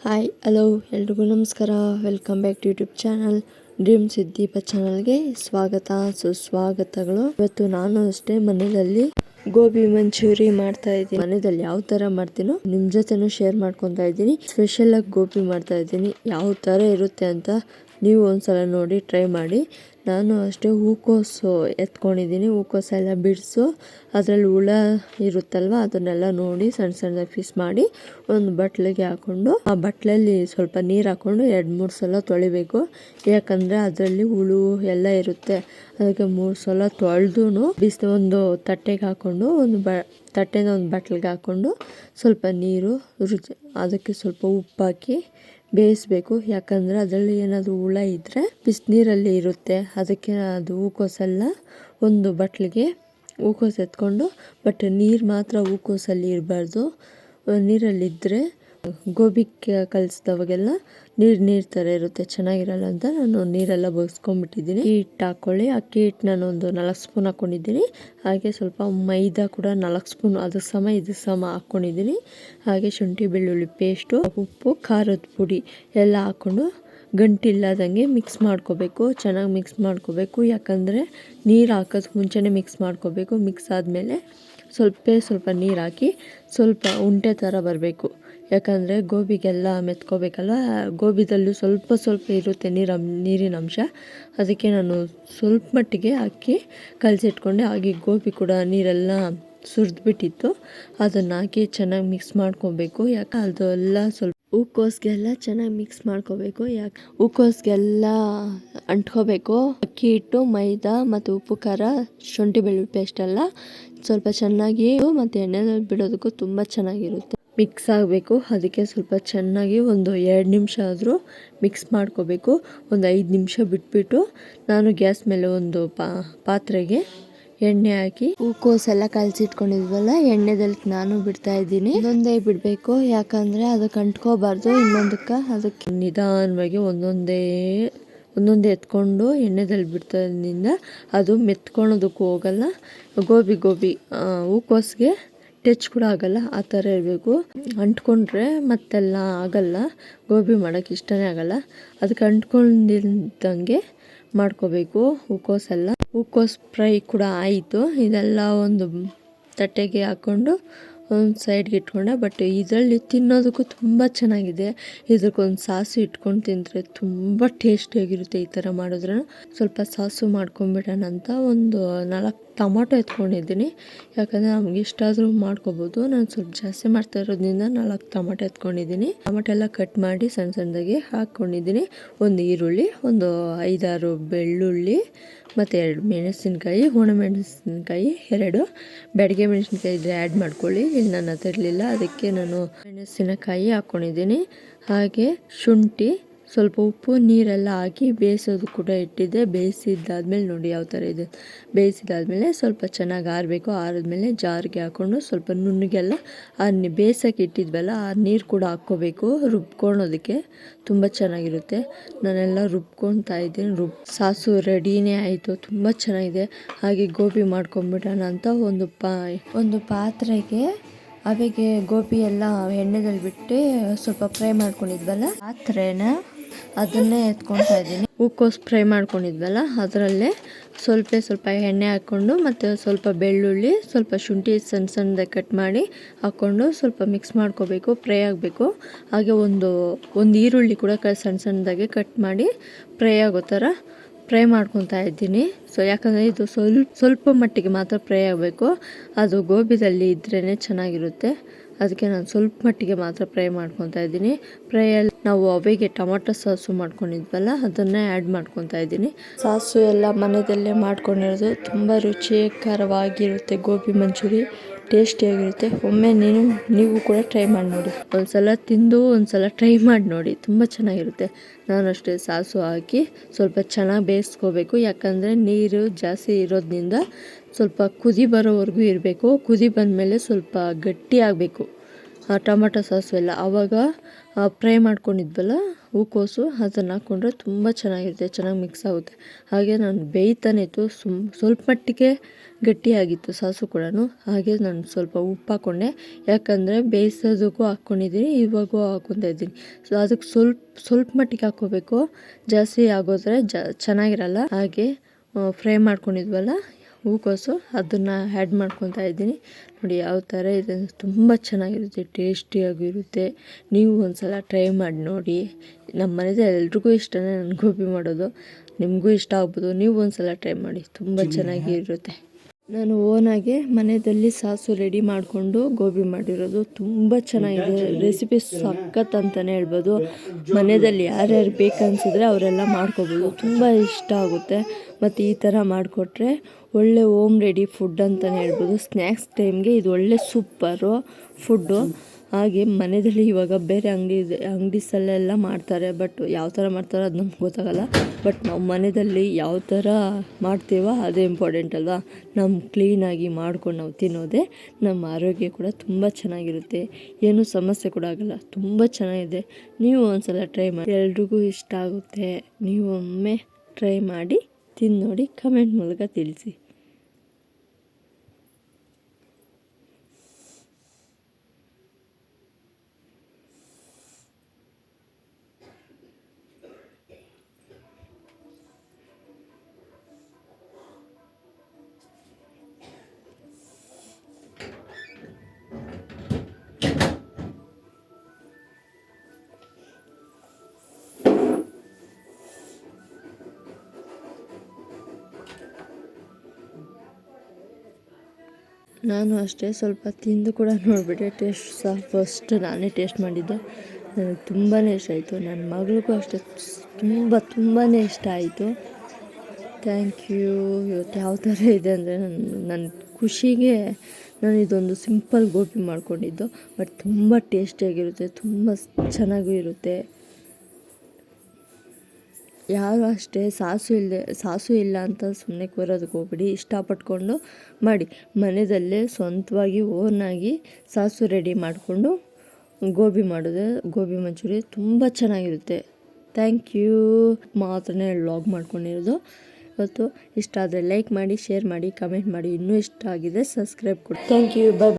Hi hello ಎಲ್ರಿಗೂ ನಮಸ್ಕಾರ. Welcome back to YouTube channel dreams with Deepa ಚಾನಲ್ಗೆ ಸ್ವಾಗತ ಸುಸ್ವಾಗತಗಳು. ಇವತ್ತು ನಾನು ಅಷ್ಟೇ ಮನೆಯಲ್ಲಿ ಗೋಬಿ ಮಂಚೂರಿ ಮಾಡ್ತಾ ಇದ್ದೀನಿ. ಮನೆಯಲ್ಲಿ ಯಾವ ತರ ಮಾಡ್ತೀನೋ ನಿಮ್ ಜೊತೆನೂ ಶೇರ್ ಮಾಡ್ಕೊತಾ ಇದ್ದೀನಿ. ಸ್ಪೆಷಲ್ ಆಗಿ ಗೋಬಿ ಮಾಡ್ತಾ ಇದ್ದೀನಿ. ಯಾವ ತರ ಇರುತ್ತೆ ಅಂತ ನೀವು ಒಂದ್ಸಲ ನೋಡಿ ಟ್ರೈ ಮಾಡಿ. ನಾನು ಅಷ್ಟೇ ಹೂಕೋಸು ಎತ್ಕೊಂಡಿದ್ದೀನಿ. ಹೂಕೋಸು ಎಲ್ಲ ಬಿಡಿಸು ಅದರಲ್ಲಿ ಹುಳ ಇರುತ್ತಲ್ವ ಅದನ್ನೆಲ್ಲ ನೋಡಿ ಸಣ್ಣ ಸಣ್ಣದಾಗಿ ಪೀಸ್ ಮಾಡಿ ಒಂದು ಬಟ್ಲಿಗೆ ಹಾಕೊಂಡು ಆ ಬಟ್ಲಲ್ಲಿ ಸ್ವಲ್ಪ ನೀರು ಹಾಕೊಂಡು 2-3 ಸಲ ತೊಳಿಬೇಕು. ಯಾಕಂದರೆ ಅದರಲ್ಲಿ ಹುಳು ಎಲ್ಲ ಇರುತ್ತೆ. ಅದಕ್ಕೆ 3 ಸಲ ತೊಳೆದು ಬಿಸಿ ಒಂದು ತಟ್ಟೆಗೆ ಹಾಕೊಂಡು ತಟ್ಟೆನ ಒಂದು ಬಟ್ಲಿಗೆ ಹಾಕೊಂಡು ಸ್ವಲ್ಪ ನೀರು ರುಚಿ ಅದಕ್ಕೆ ಸ್ವಲ್ಪ ಉಪ್ಪು ಹಾಕಿ ಬೇಯಿಸ್ಬೇಕು. ಯಾಕಂದರೆ ಅದರಲ್ಲಿ ಏನಾದರೂ ಹುಳ ಇದ್ದರೆ ಬಿಸಿನೀರಲ್ಲಿ ಇರುತ್ತೆ. ಅದಕ್ಕೆ ಅದು ಹೂಕೋಸೆಲ್ಲ ಒಂದು ಬಟ್ಲಿಗೆ ಹೂಕೋಸು ಎತ್ಕೊಂಡು ಬಟ್ ನೀರು ಮಾತ್ರ ಹೂಕೋಸಲ್ಲಿ ಇರಬಾರ್ದು. ನೀರಲ್ಲಿದ್ದರೆ ಗೋಬಿ ಕಲಿಸಿದವಾಗೆಲ್ಲ ನೀರು ಥರ ಇರುತ್ತೆ, ಚೆನ್ನಾಗಿರಲ್ಲ ಅಂತ ನಾನು ನೀರೆಲ್ಲ ಬಗ್ಸ್ಕೊಂಡ್ಬಿಟ್ಟಿದ್ದೀನಿ. ಹಿಟ್ಟು ಹಾಕ್ಕೊಳ್ಳಿ. ಅಕ್ಕಿ ಹಿಟ್ಟು ನಾನು ಒಂದು 4 ಸ್ಪೂನ್ ಹಾಕ್ಕೊಂಡಿದ್ದೀನಿ. ಹಾಗೆ ಸ್ವಲ್ಪ ಮೈದಾ ಕೂಡ 4 ಸ್ಪೂನ್ ಅದು ಸಮ ಹಾಕ್ಕೊಂಡಿದ್ದೀನಿ. ಹಾಗೆ ಶುಂಠಿ ಬೆಳ್ಳುಳ್ಳಿ ಪೇಸ್ಟು, ಉಪ್ಪು, ಖಾರದ ಪುಡಿ ಎಲ್ಲ ಹಾಕ್ಕೊಂಡು ಗಂಟಿಲ್ಲದಂಗೆ ಮಿಕ್ಸ್ ಮಾಡ್ಕೋಬೇಕು. ಚೆನ್ನಾಗಿ ಮಿಕ್ಸ್ ಮಾಡ್ಕೋಬೇಕು. ಯಾಕಂದರೆ ನೀರು ಹಾಕೋದಕ್ಕೆ ಮುಂಚೆನೇ ಮಿಕ್ಸ್ ಮಾಡ್ಕೋಬೇಕು. ಮಿಕ್ಸ್ ಆದಮೇಲೆ ಸ್ವಲ್ಪ ನೀರು ಹಾಕಿ ಸ್ವಲ್ಪ ಉಂಡೆ ಥರ ಬರಬೇಕು. ಯಾಕಂದರೆ ಗೋಬಿಗೆಲ್ಲ ಮೆತ್ಕೋಬೇಕಲ್ವ. ಗೋಬಿದಲ್ಲೂ ಸ್ವಲ್ಪ ಇರುತ್ತೆ ನೀರಿನ ಅಂಶ. ಅದಕ್ಕೆ ನಾನು ಸ್ವಲ್ಪ ಮಟ್ಟಿಗೆ ಹಾಕಿ ಕಲಸಿಟ್ಕೊಂಡೆ. ಹಾಗೆ ಗೋಬಿ ಕೂಡ ನೀರೆಲ್ಲ ಸುರಿದ್ಬಿಟ್ಟಿತ್ತು. ಅದನ್ನು ಹಾಕಿ ಚೆನ್ನಾಗಿ ಮಿಕ್ಸ್ ಮಾಡ್ಕೋಬೇಕು. ಯಾಕೆ ಅದೆಲ್ಲ ಸ್ವಲ್ಪ ಹೂಕೋಸ್ಗೆಲ್ಲ ಚೆನ್ನಾಗಿ ಮಿಕ್ಸ್ ಮಾಡ್ಕೋಬೇಕು. ಯಾಕೆ ಹೂಕೋಸ್ಗೆಲ್ಲ ಅಂಟ್ಕೋಬೇಕು. ಅಕ್ಕಿ ಹಿಟ್ಟು, ಮೈದಾ ಮತ್ತು ಉಪ್ಪು, ಖಾರ, ಶುಂಠಿ ಬೆಳ್ಳುಳ್ಳಿ ಪೇಸ್ಟ್ ಎಲ್ಲ ಸ್ವಲ್ಪ ಚೆನ್ನಾಗಿ ಮತ್ತು ಎಣ್ಣೆಯಲ್ಲಿ ಬಿಡೋದಕ್ಕೂ ತುಂಬ ಚೆನ್ನಾಗಿರುತ್ತೆ. ಮಿಕ್ಸ್ ಆಗಬೇಕು. ಅದಕ್ಕೆ ಸ್ವಲ್ಪ ಚೆನ್ನಾಗಿ ಒಂದು 2 ನಿಮಿಷ ಆದರೂ ಮಿಕ್ಸ್ ಮಾಡ್ಕೋಬೇಕು. ಒಂದು 5 ನಿಮಿಷ ಬಿಟ್ಬಿಟ್ಟು ನಾನು ಗ್ಯಾಸ್ ಮೇಲೆ ಒಂದು ಪಾತ್ರೆಗೆ ಎಣ್ಣೆ ಹಾಕಿ ಹೂಕೋಸೆಲ್ಲ ಕಲಸಿಟ್ಕೊಂಡಿದ್ವಲ್ಲ ಎಣ್ಣೆದಲ್ಲಿ ನಾನು ಬಿಡ್ತಾ ಇದ್ದೀನಿ. ಒಂದೊಂದೇ ಬಿಡಬೇಕು. ಯಾಕಂದರೆ ಅದಕ್ಕೆ ಅಂಟ್ಕೋಬಾರ್ದು ಅದಕ್ಕೆ ನಿಧಾನವಾಗಿ ಒಂದೊಂದೇ ಎತ್ಕೊಂಡು ಎಣ್ಣೆದಲ್ಲಿ ಬಿಡ್ತದಿಂದ ಅದು ಮೆತ್ಕೊಳೋದಕ್ಕೂ ಹೋಗಲ್ಲ. ಗೋಬಿ ಹೂಕೋಸ್ಗೆ ಟಚ್ ಕೂಡ ಆಗಲ್ಲ. ಆ ಥರ ಇರಬೇಕು. ಅಂಟ್ಕೊಂಡ್ರೆ ಮತ್ತೆಲ್ಲ ಆಗಲ್ಲ. ಗೋಬಿ ಮಾಡೋಕ್ಕೆ ಇಷ್ಟನೇ ಆಗಲ್ಲ. ಅದಕ್ಕೆ ಅಂಟ್ಕೊಂಡಿದ್ದಂಗೆ ಮಾಡ್ಕೋಬೇಕು ಹೂಕೋಸೆಲ್ಲ. ಹೂಕೋಸು ಫ್ರೈ ಕೂಡ ಆಯಿತು. ಇದೆಲ್ಲ ಒಂದು ತಟ್ಟೆಗೆ ಹಾಕ್ಕೊಂಡು ಒಂದು ಸೈಡ್ಗೆ ಇಟ್ಕೊಂಡೆ. ಬಟ್ ಇದರಲ್ಲಿ ತಿನ್ನೋದಕ್ಕೂ ತುಂಬ ಚೆನ್ನಾಗಿದೆ. ಇದಕ್ಕೊಂದು ಸಾಸು ಇಟ್ಕೊಂಡು ತಿಂದರೆ ತುಂಬ ಟೇಸ್ಟಿಯಾಗಿರುತ್ತೆ. ಈ ಥರ ಮಾಡಿದ್ರೆ ಸ್ವಲ್ಪ ಸಾಸು ಮಾಡ್ಕೊಂಬಿಡೋಣ ಅಂತ ಒಂದು 4 ಟೊಮೊಟೊ ಎತ್ಕೊಂಡಿದ್ದೀನಿ. ಯಾಕಂದರೆ ನಮ್ಗೆ ಇಷ್ಟ ಆದರೂ ಮಾಡ್ಕೋಬೋದು. ನಾನು ಸ್ವಲ್ಪ ಜಾಸ್ತಿ ಮಾಡ್ತಾ ಇರೋದ್ರಿಂದ 4 ಟೊಮೊಟೊ ಎತ್ಕೊಂಡಿದ್ದೀನಿ. ಟೊಮೊಟೊ ಎಲ್ಲ ಕಟ್ ಮಾಡಿ ಸಣ್ಣದಾಗಿ ಹಾಕ್ಕೊಂಡಿದ್ದೀನಿ. ಒಂದು ಈರುಳ್ಳಿ, ಒಂದು 5-6 ಬೆಳ್ಳುಳ್ಳಿ ಮತ್ತು 2 ಮೆಣಸಿನ್ಕಾಯಿ, ಒಣಮೆಣಸಿನ್ಕಾಯಿ 2, ಬ್ಯಾಡಗೆ ಮೆಣಸಿನ್ಕಾಯಿ ಇದ್ದರೆ ಆ್ಯಡ್ ಮಾಡ್ಕೊಳ್ಳಿ. ಇಲ್ಲಿ ನನ್ನ ಹತ್ರ ಇರಲಿಲ್ಲ, ಅದಕ್ಕೆ ನಾನು ಮೆಣಸಿನಕಾಯಿ ಹಾಕ್ಕೊಂಡಿದ್ದೀನಿ. ಹಾಗೆ ಶುಂಠಿ, ಸ್ವಲ್ಪ ಉಪ್ಪು, ನೀರೆಲ್ಲ ಹಾಕಿ ಬೇಯಿಸೋದು ಕೂಡ ಇಟ್ಟಿದ್ದೆ. ಬೇಯಿಸಿದ್ದಾದ್ಮೇಲೆ ನೋಡಿ ಯಾವ ಥರ ಇದೆ. ಬೇಯಿಸಿದಾದ್ಮೇಲೆ ಸ್ವಲ್ಪ ಚೆನ್ನಾಗಿ ಆರಬೇಕು. ಆರಿದ್ಮೇಲೆ ಜಾರ್ಗೆ ಹಾಕ್ಕೊಂಡು ಸ್ವಲ್ಪ ನುಣ್ಣಗೆಲ್ಲ ಬೇಯಿಸೋಕೆ ಇಟ್ಟಿದ್ವಲ್ಲ ಆ ನೀರು ಕೂಡ ಹಾಕ್ಕೋಬೇಕು ರುಬ್ಕೊಳೋದಕ್ಕೆ. ತುಂಬ ಚೆನ್ನಾಗಿರುತ್ತೆ. ನಾನೆಲ್ಲ ರುಬ್ಕೊತಾ ಇದ್ದೀನಿ. ಸಾಸು ರೆಡಿನೇ ಆಯಿತು. ತುಂಬ ಚೆನ್ನಾಗಿದೆ. ಹಾಗೆ ಗೋಬಿ ಮಾಡ್ಕೊಂಬಿಡೋಣ ಅಂತ ಒಂದು ಪಾತ್ರೆಗೆ ಅವಿಗೆ ಗೋಬಿ ಎಲ್ಲ ಎಣ್ಣೆದಲ್ಲಿ ಬಿಟ್ಟು ಸ್ವಲ್ಪ ಫ್ರೈ ಮಾಡ್ಕೊಂಡಿದ್ವಲ್ಲ ಪಾತ್ರೆನ ಅದನ್ನೇ ಎತ್ಕೊತಾ ಇದ್ದೀನಿ. ಹೂಕೋಸು ಫ್ರೈ ಮಾಡ್ಕೊಂಡಿದ್ವಲ್ಲ ಅದರಲ್ಲೇ ಸ್ವಲ್ಪ ಎಣ್ಣೆ ಹಾಕ್ಕೊಂಡು ಮತ್ತು ಸ್ವಲ್ಪ ಬೆಳ್ಳುಳ್ಳಿ, ಸ್ವಲ್ಪ ಶುಂಠಿ ಸಣ್ಣದಾಗಿ ಕಟ್ ಮಾಡಿ ಹಾಕ್ಕೊಂಡು ಸ್ವಲ್ಪ ಮಿಕ್ಸ್ ಮಾಡ್ಕೋಬೇಕು. ಫ್ರೈ ಆಗಬೇಕು. ಹಾಗೆ ಒಂದು ಈರುಳ್ಳಿ ಕೂಡ ಸಣ್ಣದಾಗಿ ಕಟ್ ಮಾಡಿ ಫ್ರೈ ಆಗೋ ಥರ ಫ್ರೈ ಮಾಡ್ಕೊತಾ ಇದ್ದೀನಿ. ಯಾಕಂದರೆ ಇದು ಸ್ವಲ್ಪ ಮಟ್ಟಿಗೆ ಮಾತ್ರ ಫ್ರೈ ಆಗಬೇಕು. ಅದು ಗೋಬಿದಲ್ಲಿ ಇದ್ರೇ ಚೆನ್ನಾಗಿರುತ್ತೆ. ಅದಕ್ಕೆ ನಾನು ಸ್ವಲ್ಪ ಮಟ್ಟಿಗೆ ಮಾತ್ರ ಫ್ರೈ ಮಾಡ್ಕೊತಾ ಇದ್ದೀನಿ. ಫ್ರೈಯಲ್ಲಿ ನಾವು ಅವೆಗೆ ಟೊಮೊಟೊ ಸಾಸು ಮಾಡ್ಕೊಂಡಿದ್ವಲ್ಲ ಅದನ್ನೇ ಆ್ಯಡ್ ಮಾಡ್ಕೊತಾ ಇದ್ದೀನಿ. ಸಾಸು ಎಲ್ಲ ಮನೆಯಲ್ಲೇ ಮಾಡ್ಕೊಂಡಿರೋದು ತುಂಬ ರುಚಿಕರವಾಗಿರುತ್ತೆ. ಗೋಬಿ ಮಂಚೂರಿ ಟೇಸ್ಟಿಯಾಗಿರುತ್ತೆ. ಒಮ್ಮೆ ನೀವು ಕೂಡ ಟ್ರೈ ಮಾಡಿ ನೋಡಿ. ಒಂದ್ಸಲ ತಿಂದು ಒಂದ್ಸಲ ಟ್ರೈ ಮಾಡಿ ನೋಡಿ, ತುಂಬ ಚೆನ್ನಾಗಿರುತ್ತೆ. ನಾನು ಅಷ್ಟೇ ಸಾಸು ಹಾಕಿ ಸ್ವಲ್ಪ ಚೆನ್ನಾಗಿ ಬೇಯಿಸ್ಕೋಬೇಕು. ಯಾಕಂದರೆ ನೀರು ಜಾಸ್ತಿ ಇರೋದ್ರಿಂದ ಸ್ವಲ್ಪ ಕುದಿ ಬರೋವರೆಗೂ ಇರಬೇಕು. ಕುದಿ ಬಂದಮೇಲೆ ಸ್ವಲ್ಪ ಗಟ್ಟಿ ಆಗಬೇಕು ಟೊಮೊಟೊ ಸಾಸು ಎಲ್ಲ. ಆವಾಗ ಫ್ರೈ ಮಾಡ್ಕೊಂಡಿದ್ವಲ್ಲ ಹೂಕೋಸು ಅದನ್ನು ಹಾಕ್ಕೊಂಡ್ರೆ ತುಂಬ ಚೆನ್ನಾಗಿರುತ್ತೆ, ಚೆನ್ನಾಗಿ ಮಿಕ್ಸ್ ಆಗುತ್ತೆ. ಹಾಗೆ ನಾನು ಬೇಯ್ತಾನೆ ಇತ್ತು, ಸ್ವಲ್ಪ ಮಟ್ಟಿಗೆ ಗಟ್ಟಿಯಾಗಿತ್ತು ಸಾಸು ಕೂಡ. ಹಾಗೆ ನಾನು ಸ್ವಲ್ಪ ಉಪ್ಪು ಹಾಕ್ಕೊಂಡೆ, ಯಾಕಂದರೆ ಬೇಯಿಸೋದಕ್ಕೂ ಹಾಕ್ಕೊಂಡಿದ್ದೀನಿ, ಇವಾಗೂ ಹಾಕ್ಕೊತಾ ಇದ್ದೀನಿ. ಸೊ ಅದಕ್ಕೆ ಸ್ವಲ್ಪ ಮಟ್ಟಿಗೆ ಹಾಕ್ಕೋಬೇಕು, ಜಾಸ್ತಿ ಆಗೋದ್ರೆ ಚೆನ್ನಾಗಿರಲ್ಲ. ಹಾಗೆ ಫ್ರೈ ಮಾಡ್ಕೊಂಡಿದ್ವಲ್ಲ ಹೂಕೋಸು, ಅದನ್ನು ಆ್ಯಡ್ ಮಾಡ್ಕೊತಾ ಇದ್ದೀನಿ. ನೋಡಿ ಯಾವ ಥರ ಇದೆ, ತುಂಬ ಚೆನ್ನಾಗಿರುತ್ತೆ, ಟೇಸ್ಟಿಯಾಗಿರುತ್ತೆ. ನೀವು ಒಂದ್ಸಲ ಟ್ರೈ ಮಾಡಿ ನೋಡಿ. ನಮ್ಮ ಮನೇಲಿ ಎಲ್ರಿಗೂ ಇಷ್ಟನೇ ನಾನು ಗೋಬಿ ಮಾಡೋದು, ನಿಮಗೂ ಇಷ್ಟ ಆಗ್ಬೋದು. ನೀವು ಒಂದ್ಸಲ ಟ್ರೈ ಮಾಡಿ, ತುಂಬ ಚೆನ್ನಾಗಿರುತ್ತೆ. ನಾನು ಓನಾಗೆ ಮನೆಯಲ್ಲಿ ಸಾಸು ರೆಡಿ ಮಾಡಿಕೊಂಡು ಗೋಬಿ ಮಾಡಿರೋದು, ತುಂಬ ಚೆನ್ನಾಗಿದೆ. ರೆಸಿಪಿ ಸಖತ್ ಅಂತಲೇ ಹೇಳ್ಬೋದು. ಮನೆಯಲ್ಲಿ ಯಾರ್ಯಾರು ಬೇಕನ್ಸಿದ್ರೆ ಅವರೆಲ್ಲ ಮಾಡ್ಕೋಬೋದು, ತುಂಬ ಇಷ್ಟ ಆಗುತ್ತೆ. ಮತ್ತು ಈ ಥರ ಮಾಡಿಕೊಟ್ರೆ ಒಳ್ಳೆ ಹೋಮ್ ರೆಡಿ ಫುಡ್ ಅಂತಲೇ ಹೇಳ್ಬೋದು. ಸ್ನ್ಯಾಕ್ಸ್ ಟೈಮ್ಗೆ ಇದು ಒಳ್ಳೆ ಸೂಪರು ಫುಡ್ಡು. ಹಾಗೆ ಮನೆಯಲ್ಲಿ ಇವಾಗ ಬೇರೆ ಅಂಗಡಿಸಲ್ಲೆಲ್ಲ ಮಾಡ್ತಾರೆ, ಬಟ್ ಯಾವ ಥರ ಮಾಡ್ತಾರೋ ಅದು ನಮ್ಗೆ ಗೊತ್ತಾಗಲ್ಲ. ಬಟ್ ನಾವು ಮನೆಯಲ್ಲಿ ಯಾವ ಥರ ಮಾಡ್ತೀವೋ ಅದೇ ಇಂಪಾರ್ಟೆಂಟ್ ಅಲ್ವಾ. ನಮ್ಮ ಕ್ಲೀನಾಗಿ ಮಾಡ್ಕೊಂಡು ನಾವು ತಿನ್ನೋದೇ ನಮ್ಮ ಆರೋಗ್ಯ ಕೂಡ ತುಂಬ ಚೆನ್ನಾಗಿರುತ್ತೆ, ಏನೂ ಸಮಸ್ಯೆ ಕೂಡ ಆಗೋಲ್ಲ. ತುಂಬ ಚೆನ್ನಾಗಿದೆ, ನೀವು ಒಂದ್ಸಲ ಟ್ರೈ ಮಾಡಿ, ಎಲ್ರಿಗೂ ಇಷ್ಟ ಆಗುತ್ತೆ. ನೀವು ಒಮ್ಮೆ ಟ್ರೈ ಮಾಡಿ ತಿಂದು ನೋಡಿ, ಕಮೆಂಟ್ ಮೂಲಕ ತಿಳಿಸಿ. ನಾನು ಅಷ್ಟೇ ಸ್ವಲ್ಪ ತಿಂದು ಕೂಡ ನೋಡಿಬಿಟ್ಟೆ, ಟೇಸ್ಟ್ ಸಹ ಫಸ್ಟ್ ನಾನೇ ಟೇಸ್ಟ್ ಮಾಡಿದ್ದು, ನನಗೆ ತುಂಬಾ ಇಷ್ಟ ಆಯಿತು. ನನ್ನ ಮಗಳಿಗೂ ಅಷ್ಟೇ ತುಂಬಾ ಇಷ್ಟ ಆಯಿತು. Thank you. ಇವತ್ತು ಯಾವ ಥರ ಇದೆ ಅಂದರೆ ನನ್ನ ಖುಷಿಗೆ ನಾನು ಇದೊಂದು ಸಿಂಪಲ್ ಗೋಬಿ ಮಾಡ್ಕೊಂಡಿದ್ದು, ಬಟ್ ತುಂಬ ಟೇಸ್ಟಿಯಾಗಿರುತ್ತೆ, ತುಂಬ ಚೆನ್ನಾಗೂ ಇರುತ್ತೆ. ಯಾರು ಅಷ್ಟೇ ಸಾಸು ಇಲ್ಲ ಅಂತ ಸುಮ್ಮನೆ ಕೂರೋದಕ್ಕೆ ಹೋಗ್ಬಿಡಿ, ಇಷ್ಟಪಟ್ಕೊಂಡು ಮಾಡಿ. ಮನೆಯಲ್ಲೇ ಸ್ವಂತವಾಗಿ ಓನಾಗಿ ಸಾಸು ರೆಡಿ ಮಾಡಿಕೊಂಡು ಗೋಬಿ ಮಾಡಿದ್ರೆ ಗೋಬಿ ಮಂಚೂರಿ ತುಂಬ ಚೆನ್ನಾಗಿರುತ್ತೆ. Thank you. ಮಾತ್ರನೇ ವ್ಲಾಗ್ ಮಾಡ್ಕೊಂಡಿರೋದು. ಇವತ್ತು ಇಷ್ಟ ಆದರೆ ಲೈಕ್ ಮಾಡಿ, ಶೇರ್ ಮಾಡಿ, ಕಮೆಂಟ್ ಮಾಡಿ. ಇನ್ನೂ ಇಷ್ಟ ಆಗಿದೆ ಸಬ್ಸ್ಕ್ರೈಬ್ ಕೊಡಿ. Thank you. ಬೈ.